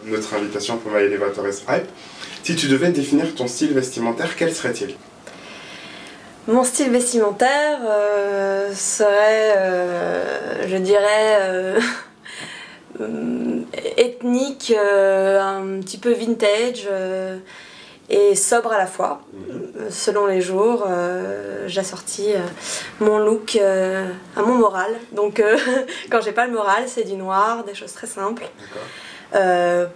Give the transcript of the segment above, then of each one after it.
Notre invitation pour My Elevator is Hype. Si tu devais définir ton style vestimentaire, quel serait-il? Mon style vestimentaire serait, je dirais, ethnique, un petit peu vintage et sobre à la fois. Selon les jours, j'assortis mon look à mon moral. Donc quand j'ai pas le moral, c'est du noir, des choses très simples.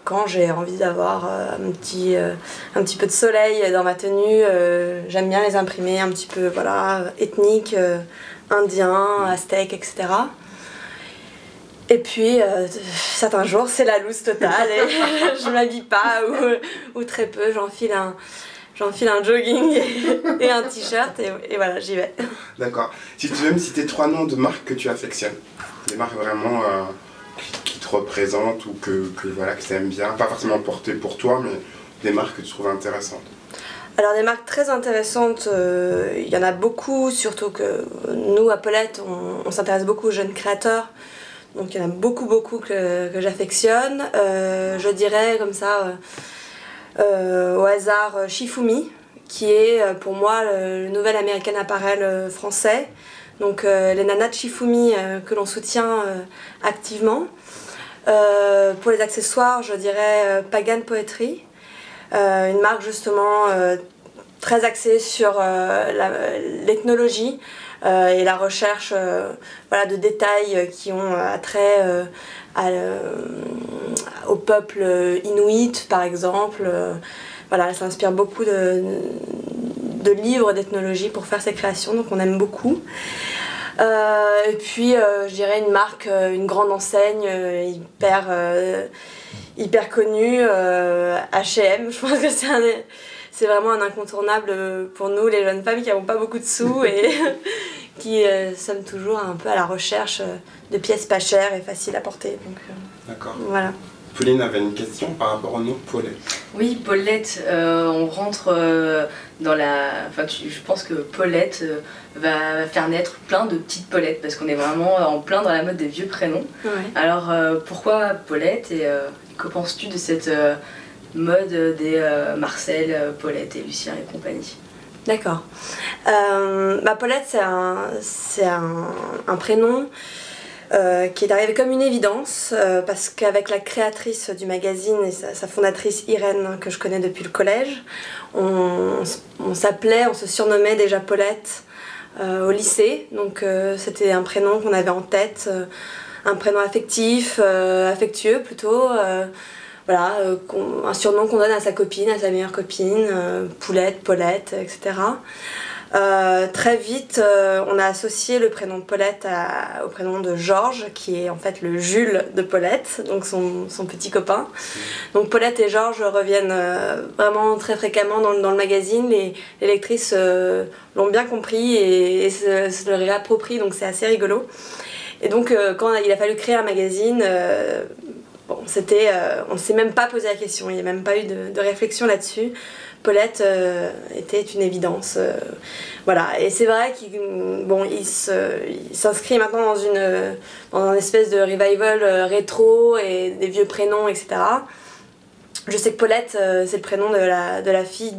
Quand j'ai envie d'avoir un petit peu de soleil dans ma tenue, j'aime bien les imprimer un petit peu voilà, ethniques, indiens, aztèques, etc. Et puis certains jours c'est la loose totale et je m'habille pas ou très peu, j'enfile un jogging et un t-shirt et voilà, j'y vais. D'accord. Si tu veux me citer 3 noms de marques que tu affectionnes, des marques vraiment qui te représentent ou que tu aimes bien, pas forcément portées pour toi, mais des marques que tu trouves intéressantes. Alors des marques très intéressantes, il y en a beaucoup, surtout que nous à Paulette on s'intéresse beaucoup aux jeunes créateurs, donc il y en a beaucoup que j'affectionne. Je dirais comme ça au hasard Shifumi, qui est pour moi le nouvel American Apparel français. Donc les nanas de Shifumi que l'on soutient activement. Pour les accessoires, je dirais Pagan Poetry, une marque justement très axée sur l'ethnologie et la recherche voilà, de détails qui ont attrait au peuple inuit par exemple. Voilà, elle s'inspire beaucoup de livres d'ethnologie pour faire ses créations, donc on aime beaucoup. Et puis je dirais une marque, une grande enseigne hyper connue, H&M. Je pense que c'est vraiment un incontournable pour nous les jeunes femmes qui n'avons pas beaucoup de sous et qui sommes toujours un peu à la recherche de pièces pas chères et faciles à porter. D'accord. Voilà. Pauline avait une question par rapport au nom Paulette. Oui, Paulette, on rentre dans la... Enfin, je pense que Paulette va faire naître plein de petites Paulettes parce qu'on est vraiment en plein dans la mode des vieux prénoms. Ouais. Alors, pourquoi Paulette et que penses-tu de cette mode des Marcel, Paulette et Lucien et compagnie? D'accord. Paulette, c'est un prénom qui est arrivé comme une évidence parce qu'avec la créatrice du magazine et sa fondatrice Irène, que je connais depuis le collège, on se surnommait déjà Paulette au lycée, donc c'était un prénom qu'on avait en tête, un prénom affectif, affectueux plutôt, voilà, un surnom qu'on donne à sa copine, à sa meilleure copine, Poulette, Paulette, etc. Très vite, on a associé le prénom de Paulette au prénom de Georges, qui est en fait le Jules de Paulette, donc son petit copain. Donc Paulette et Georges reviennent vraiment très fréquemment dans le magazine. Les lectrices l'ont bien compris et se le réapproprient, donc c'est assez rigolo. Et donc quand il a fallu créer un magazine, bon, on ne s'est même pas posé la question, il n'y a même pas eu de réflexion là-dessus. Paulette était une évidence, voilà. Et c'est vrai qu'il s'inscrit maintenant dans une espèce de revival rétro et des vieux prénoms, etc. Je sais que Paulette, c'est le prénom de la fille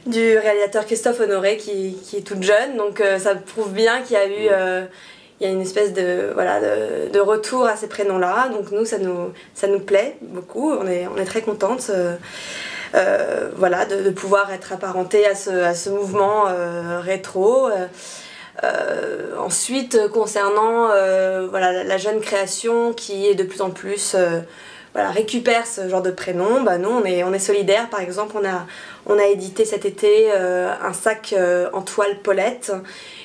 du réalisateur Christophe Honoré qui est toute jeune, donc ça prouve bien qu'il y a eu il y a une espèce de retour à ces prénoms-là, donc nous ça nous plaît beaucoup, on est très contentes. Voilà, de pouvoir être apparenté à ce mouvement rétro. Ensuite, concernant voilà, la jeune création qui est de plus en plus voilà, récupère ce genre de prénom, nous on est solidaires. Par exemple, on a édité cet été un sac en toile Paulette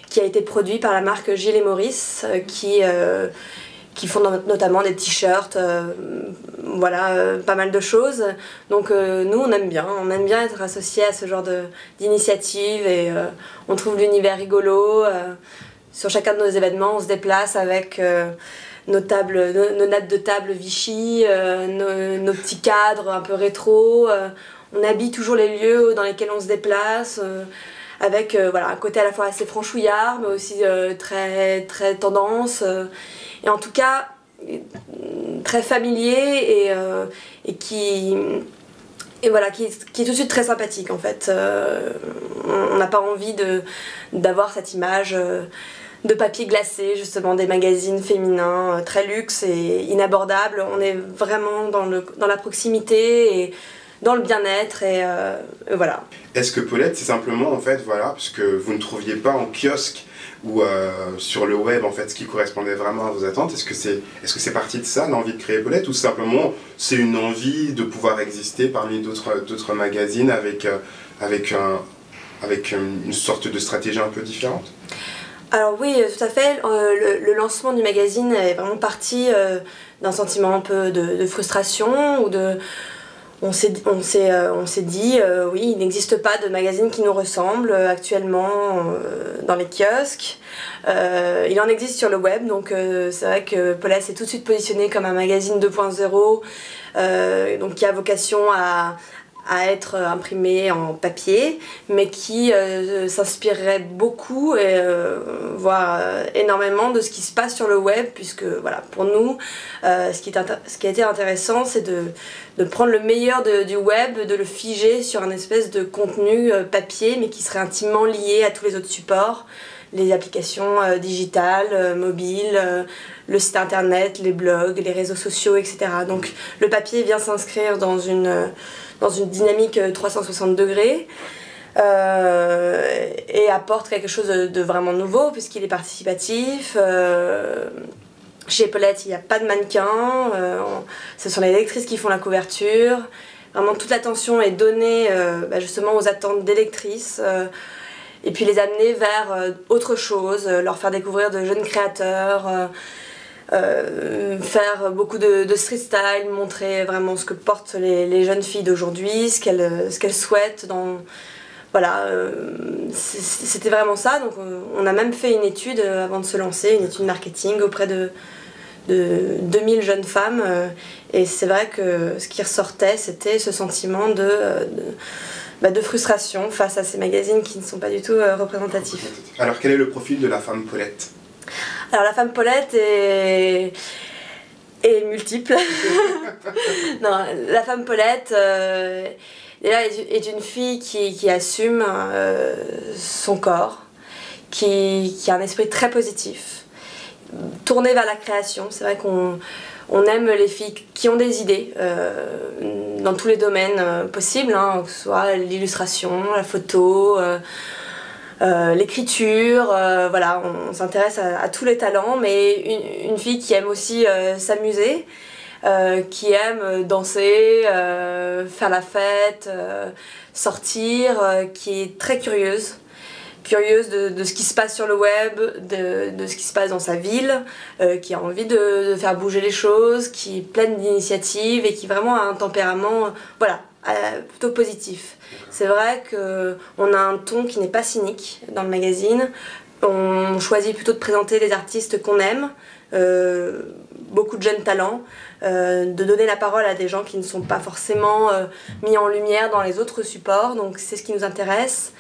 qui a été produit par la marque Gilles et Maurice qui font notamment des t-shirts, voilà, pas mal de choses. Donc nous on aime bien être associés à ce genre d'initiative et on trouve l'univers rigolo. Sur chacun de nos événements, on se déplace avec nos nattes de table Vichy, nos petits cadres un peu rétro. On habille toujours les lieux dans lesquels on se déplace. Avec voilà, un côté à la fois assez franchouillard, mais aussi très tendance. Et en tout cas, très familier et qui est tout de suite très sympathique en fait. On n'a pas envie d'avoir cette image de papier glacé, justement des magazines féminins très luxe et inabordables. On est vraiment dans la proximité et dans le bien-être et voilà. Est-ce que Paulette, c'est simplement en fait, voilà, parce que vous ne trouviez pas en kiosque ou sur le web en fait ce qui correspondait vraiment à vos attentes, est-ce que c'est parti de ça, l'envie de créer Paulette, ou simplement c'est une envie de pouvoir exister parmi d'autres magazines avec une sorte de stratégie un peu différente? Alors oui, tout à fait. Le lancement du magazine est vraiment parti d'un sentiment un peu de frustration ou de... On s'est dit, oui, il n'existe pas de magazine qui nous ressemble actuellement dans les kiosques. Il en existe sur le web, donc c'est vrai que Paulette s'est tout de suite positionné comme un magazine 2.0, donc qui a vocation à être imprimé en papier, mais qui s'inspirerait beaucoup, voire énormément de ce qui se passe sur le web, puisque voilà, pour nous, ce qui a été intéressant, c'est de prendre le meilleur du web, de le figer sur un espèce de contenu papier, mais qui serait intimement lié à tous les autres supports, les applications digitales, mobiles, le site internet, les blogs, les réseaux sociaux, etc. Donc le papier vient s'inscrire dans une dynamique 360 degrés et apporte quelque chose de vraiment nouveau puisqu'il est participatif. Chez Paulette, il n'y a pas de mannequin, ce sont les lectrices qui font la couverture. Vraiment toute l'attention est donnée justement aux attentes des lectrices et puis les amener vers autre chose, leur faire découvrir de jeunes créateurs. Faire beaucoup de street style, montrer vraiment ce que portent les jeunes filles d'aujourd'hui, ce qu'elles souhaitent. Voilà, c'était vraiment ça. Donc on a même fait une étude avant de se lancer, une étude marketing auprès de 2000 jeunes femmes. Et c'est vrai que ce qui ressortait, c'était ce sentiment de frustration face à ces magazines qui ne sont pas du tout représentatifs. Alors quel est le profil de la femme Paulette ? Alors la femme Paulette est multiple. Non, la femme Paulette est une fille qui assume son corps, qui a un esprit très positif, tournée vers la création. C'est vrai qu'on aime les filles qui ont des idées dans tous les domaines possibles, hein, que ce soit l'illustration, la photo, l'écriture, voilà, on s'intéresse à tous les talents, mais une fille qui aime aussi s'amuser, qui aime danser, faire la fête, sortir, qui est très curieuse de ce qui se passe sur le web, de ce qui se passe dans sa ville, qui a envie de faire bouger les choses, qui est pleine d'initiatives et qui vraiment a un tempérament voilà, plutôt positif. C'est vrai qu'on a un ton qui n'est pas cynique dans le magazine. On choisit plutôt de présenter les artistes qu'on aime, beaucoup de jeunes talents, de donner la parole à des gens qui ne sont pas forcément mis en lumière dans les autres supports, donc c'est ce qui nous intéresse.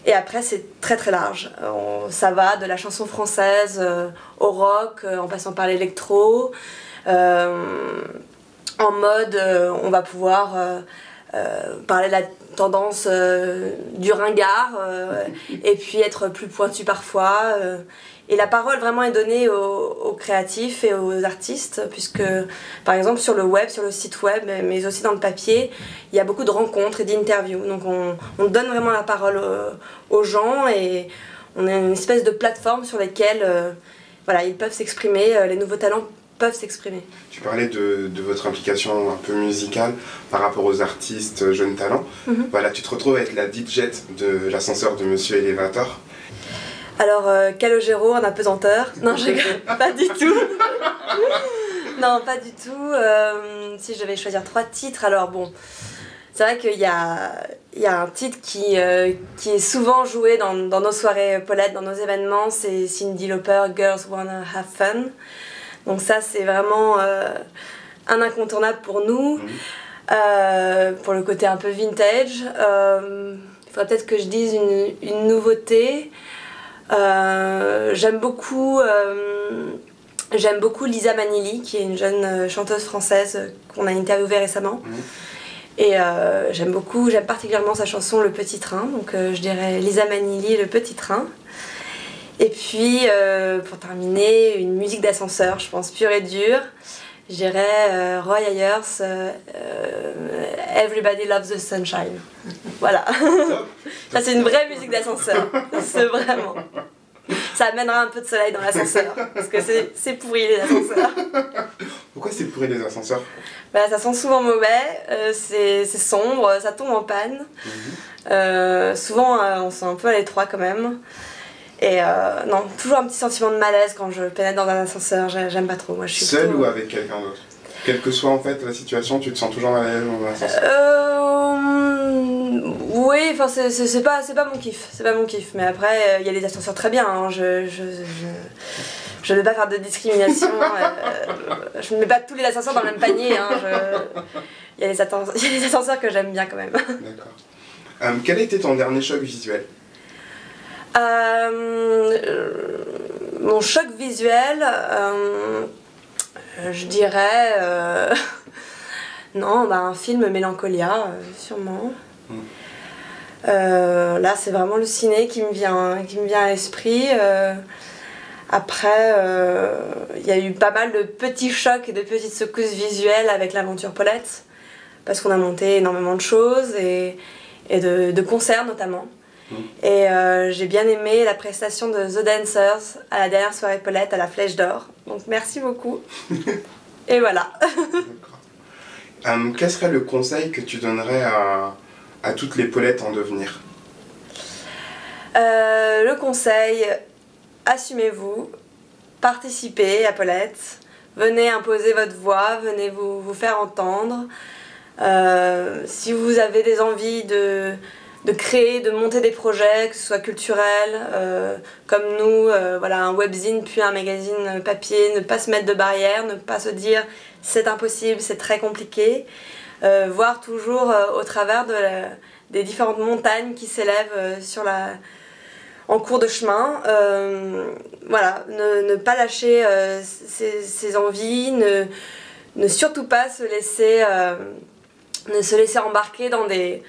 Et après c'est très très large, ça va de la chanson française au rock, en passant par l'électro. En mode, on va pouvoir parler de la tendance du ringard et puis être plus pointu parfois. Et la parole vraiment est donnée aux créatifs et aux artistes, puisque par exemple sur le web, sur le site web, mais aussi dans le papier, il y a beaucoup de rencontres et d'interviews. Donc on donne vraiment la parole aux gens et on a une espèce de plateforme sur laquelle voilà, ils peuvent s'exprimer, les nouveaux talents peuvent s'exprimer. Tu parlais de votre implication un peu musicale par rapport aux artistes jeunes talents. Voilà, tu te retrouves avec la DJ de l'ascenseur de Monsieur Elevator. Alors, Calogero en apesanteur. Non, je rigole, pas du tout. Non, pas du tout. Si je devais choisir 3 titres, alors bon, c'est vrai qu'il y a un titre qui est souvent joué dans nos soirées Paulette, dans nos événements, c'est Cyndi Lauper, Girls Wanna Have Fun. Donc ça, c'est vraiment un incontournable pour nous, pour le côté un peu vintage. Il faudrait peut-être que je dise une nouveauté. J'aime beaucoup J'aime beaucoup Lisa Manili, qui est une jeune chanteuse française qu'on a interviewée récemment. Et j'aime particulièrement sa chanson Le Petit Train, donc je dirais Lisa Manili, Le Petit Train. Et puis, pour terminer, une musique d'ascenseur, je pense, pure et dure. Je dirais Roy Ayers, Everybody Loves the Sunshine. Voilà. Ça, c'est une vraie musique d'ascenseur. C'est vraiment. Ça amènera un peu de soleil dans l'ascenseur, parce que c'est pourri les ascenseurs. Pourquoi c'est pourri les ascenseurs? Bah, ça sent souvent mauvais, c'est sombre, ça tombe en panne. Souvent, on sent un peu à l'étroit quand même. Et non, toujours un petit sentiment de malaise quand je pénètre dans un ascenseur, j'aime pas trop. Moi, je suis seule plutôt... ou avec quelqu'un d'autre? Quelle que soit en fait la situation, tu te sens toujours à l'aise dans un ascenseur? Oui, enfin c'est pas mon kiff, mais après il y a les ascenseurs très bien, hein. Je ne vais pas faire de discrimination, je ne mets pas tous les ascenseurs dans le même panier, hein. Il y a les ascenseurs que j'aime bien quand même. D'accord. Quel a été ton dernier choc visuel? Mon choc visuel, je dirais non, bah, un film Mélancolia, sûrement. Là, c'est vraiment le ciné qui me vient à l'esprit. Après, il y a eu pas mal de petits chocs et de petites secousses visuelles avec l'aventure Paulette, parce qu'on a monté énormément de choses et de concerts notamment. Et j'ai bien aimé la prestation de The Dancers à la dernière soirée Paulette à la Flèche d'Or. Donc merci beaucoup. Et voilà. Quel serait le conseil que tu donnerais à toutes les Paulettes en devenir? Le conseil, assumez-vous, participez à Paulette, venez imposer votre voix, venez vous faire entendre. Si vous avez des envies de créer, de monter des projets, que ce soit culturels, comme nous, voilà, un webzine puis un magazine papier, ne pas se mettre de barrières, ne pas se dire c'est impossible, c'est très compliqué, voir toujours au travers des différentes montagnes qui s'élèvent en cours de chemin. Voilà, ne pas lâcher ses envies, ne surtout pas se laisser embarquer dans des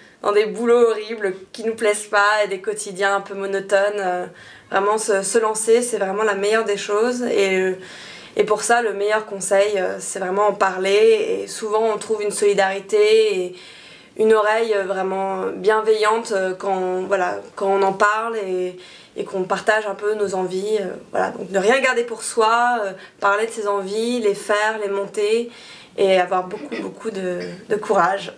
boulots horribles qui nous plaisent pas et des quotidiens un peu monotones. Vraiment se lancer, c'est vraiment la meilleure des choses. Et pour ça, le meilleur conseil, c'est vraiment en parler. Et souvent, on trouve une solidarité et une oreille vraiment bienveillante quand on en parle et qu'on partage un peu nos envies. Voilà. Donc ne rien garder pour soi, parler de ses envies, les faire, les monter et avoir beaucoup de courage.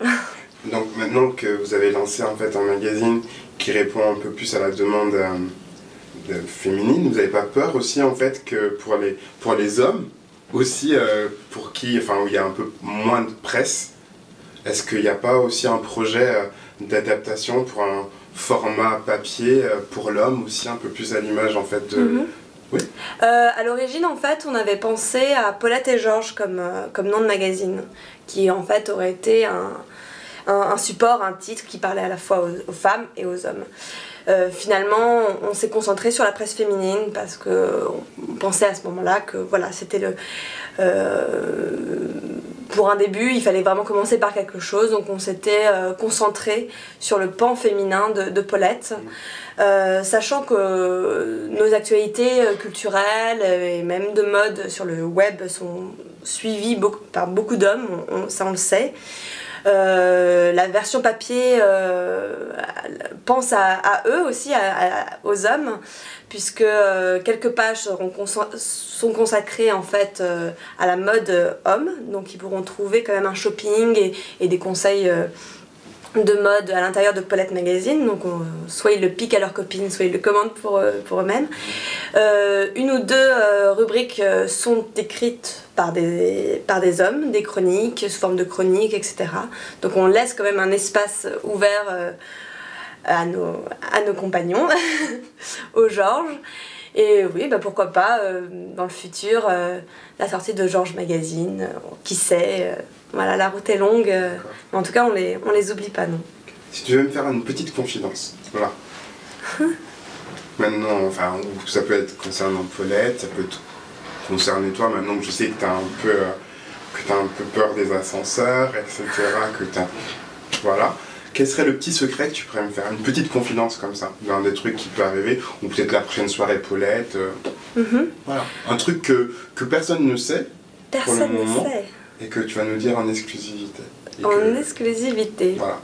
Donc maintenant que vous avez lancé en fait un magazine qui répond un peu plus à la demande féminine, vous n'avez pas peur aussi en fait que pour les hommes aussi, pour qui, enfin où il y a un peu moins de presse, est-ce qu'il n'y a pas aussi un projet d'adaptation pour un format papier pour l'homme aussi un peu plus à l'image en fait de... Oui. À l'origine, en fait, on avait pensé à Paulette et Georges comme nom de magazine, qui en fait aurait été un support, un titre qui parlait à la fois aux femmes et aux hommes. Finalement, on s'est concentré sur la presse féminine parce qu'on pensait à ce moment-là que voilà, c'était pour un début, il fallait vraiment commencer par quelque chose, donc on s'était concentré sur le pan féminin de Paulette, sachant que nos actualités culturelles et même de mode sur le web sont suivies par beaucoup d'hommes, ça on le sait. La version papier pense à eux aussi, aux hommes, puisque quelques pages sont consacrées en fait à la mode homme, donc ils pourront trouver quand même un shopping et des conseils de mode à l'intérieur de Paulette Magazine, donc soit ils le piquent à leurs copines, soit ils le commandent pour eux-mêmes. Une ou deux rubriques sont écrites par des hommes, des chroniques, sous forme de chroniques, etc. Donc on laisse quand même un espace ouvert à nos compagnons, aux Georges. Et oui, bah pourquoi pas dans le futur la sortie de Georges Magazine, qui sait, voilà, la route est longue, mais en tout cas on les oublie pas, non. Si tu veux me faire une petite confidence, voilà. Maintenant, enfin, ça peut être concernant Paulette, ça peut être concerner toi maintenant que je sais que tu as un peu peur des ascenseurs, etc. Que t'as... Voilà. Quel serait le petit secret que tu pourrais me faire? Une petite confidence comme ça, d'un des trucs qui peut arriver, ou peut-être la prochaine soirée Paulette. Voilà. Un truc que personne ne sait pour le moment, et que tu vas nous dire en exclusivité. Exclusivité. Voilà.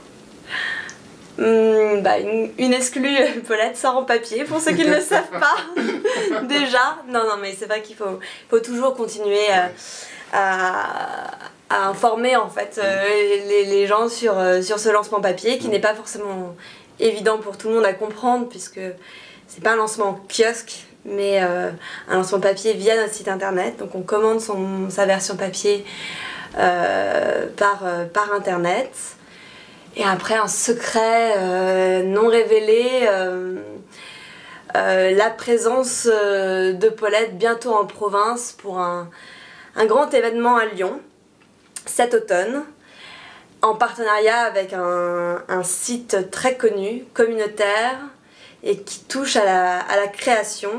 Une exclue Paulette sort en papier, pour ceux qui ne le savent pas. Déjà. Non, mais c'est vrai qu'il faut toujours continuer à informer en fait les gens sur ce lancement papier qui n'est pas forcément évident pour tout le monde à comprendre puisque c'est pas un lancement en kiosque mais un lancement papier via notre site internet. Donc on commande sa version papier par internet. Et après un secret non révélé, la présence de Paulette bientôt en province pour un grand événement à Lyon cet automne, en partenariat avec un site très connu, communautaire, et qui touche à la création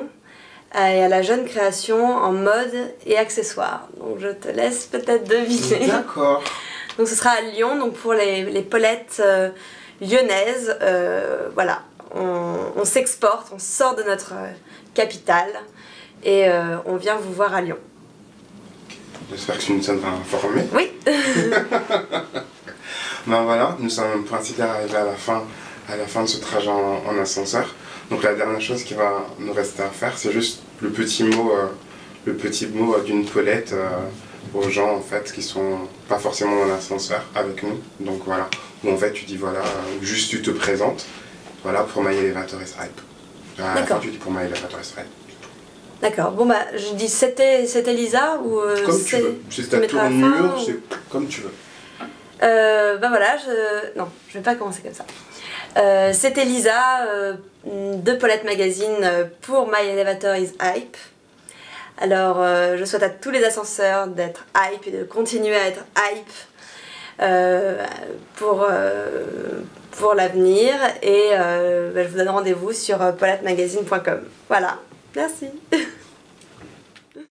et à la jeune création en mode et accessoires. Donc je te laisse peut-être deviner. D'accord. Donc ce sera à Lyon, donc pour les Paulettes lyonnaises, voilà, on s'exporte, on sort de notre capitale et on vient vous voir à Lyon. J'espère que tu nous as informés. Oui. Ben voilà, nous sommes pour ainsi dire arrivés à la fin de ce trajet en ascenseur. Donc la dernière chose qui va nous rester à faire, c'est juste le petit mot d'une Paulette aux gens en fait qui sont pas forcément dans l'ascenseur avec nous. Donc voilà, où en fait tu dis voilà, juste tu te présentes, voilà pour My Elevator is Hype. À la fin tu dis pour My Elevator is Hype. D'accord, bon bah je dis c'était Lisa ou comme tu veux, c'est ta tournure, c'est comme tu veux. Bah voilà, non, je vais pas commencer comme ça. C'était Lisa de Paulette Magazine pour My Elevator is Hype. Alors je souhaite à tous les ascenseurs d'être hype et de continuer à être hype pour l'avenir et je vous donne rendez-vous sur paulettemagazine.com. Voilà, merci.